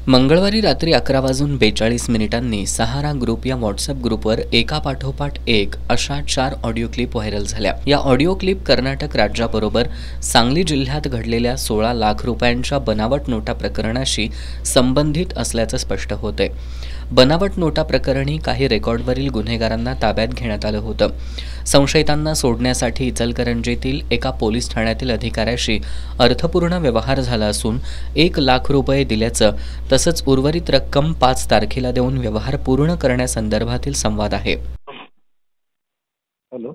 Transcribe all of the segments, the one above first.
मंगळवारी रात्री 11:42 सहारा ग्रुप या व्हॉट्सअप ग्रुपवर एकापाठोपाठ एक अशा 4 ऑडिओ क्लिप व्हायरल झाल्या। या ऑडिओ क्लिप कर्नाटक राज्याबरोबर सांगली जिल्ह्यात घडलेल्या 16 लाख रुपयांच्या बनावट नोटा प्रकरणाशी संबंधित असल्याचं स्पष्ट होतंय। बनावट नोटा प्रकरणी काही रेकॉर्डवरील गुन्हेगारांना ताब्यात घेण्यात आलं होतं। संशयितांना सोडण्यासाठी इचलकरंजीतील एका पोलीस ठाण्यातील अधिकाऱ्याशी अर्थपूर्ण व्यवहार झाला असून 1 लाख रुपये दिल्याचं तसंच उर्वरित रक्कम 5 तारखेला देऊन व्यवहार पूर्ण करण्यासंदर्भातील संवाद आहे। Hello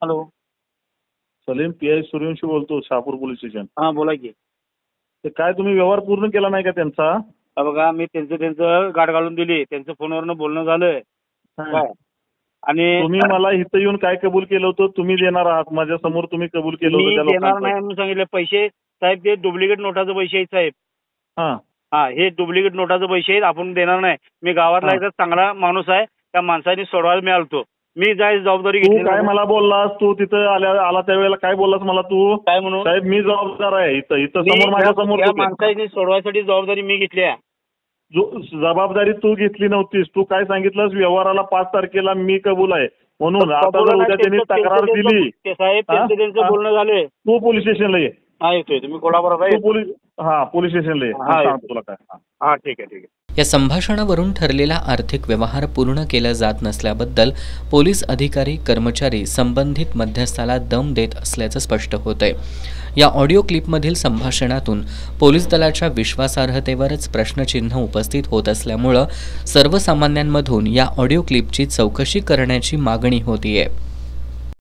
hello Salim PI Suryavanshi बोलतो, शहापूर पोलीस स्टेशन। हां बोला की। ते काय तुम्ही व्यवहार पूर्ण केला नाही का त्यांचा? बघा मी त्यांचं गाठ घालून दिली, त्यांचं फोनवरनं बोलणं झालंय काय आणि तुम्ही मला इथं येऊन काय कबूल केलं होतं? तुम्ही देणार आहात माझ्या समोर, तुम्ही कबूल केलं होतं त्या देणार लोकांचं? नाही म्हणून सांगितलं। पैसे साहेब ते डुप्लिकेट नोटाचे पैसे आहेत साहेब। हां हां हे डुप्लिकेट नोटाचे पैसे आहेत, आपण देणार नाही। मी गावातला एकदा चांगला माणूस आहे, त्या माणसाने सोडवायला मी आलतो, मी जायची जबाबदारी तू घेतली। काय मला बोललास? तू तिथं आला त्यावेळेला काय बोललास मला? तू काय म्हणून साहेब मी जबाबदार आहे, इथं समोर माझ्या समोर माणसाने सोडवायसाठी जबाबदारी मी घेतली आहे। जबाबदारी तू घेतली नव्हतीस। तू काय सांगितलंस? व्यवहाराला 5 तारखेला मी कबूल आहे म्हणून। आता जर उद्या त्यांनी तक्रार दिली साहेब त्यांचं बोलणं झालंय, तू पोलीस स्टेशनला ये। हा येतोय, तुम्ही कोल्हापुरात आहे? पोलीस स्टेशनला ये, सांगतो तुला काय। हा ठीक आहे। या संभाषणावरून ठरलेला आर्थिक व्यवहार पूर्ण केला जात नसल्याबद्दल पोलीस अधिकारी कर्मचारी संबंधित मध्यस्थाला दम देत असल्याचं स्पष्ट होतंय। या ऑडिओ क्लिपमधील संभाषणातून पोलीस दलाच्या विश्वासार्हतेवरच प्रश्नचिन्ह उपस्थित होत असल्यामुळं सर्वसामान्यांमधून या ऑडिओ क्लिपची चौकशी करण्याची मागणी होतीये।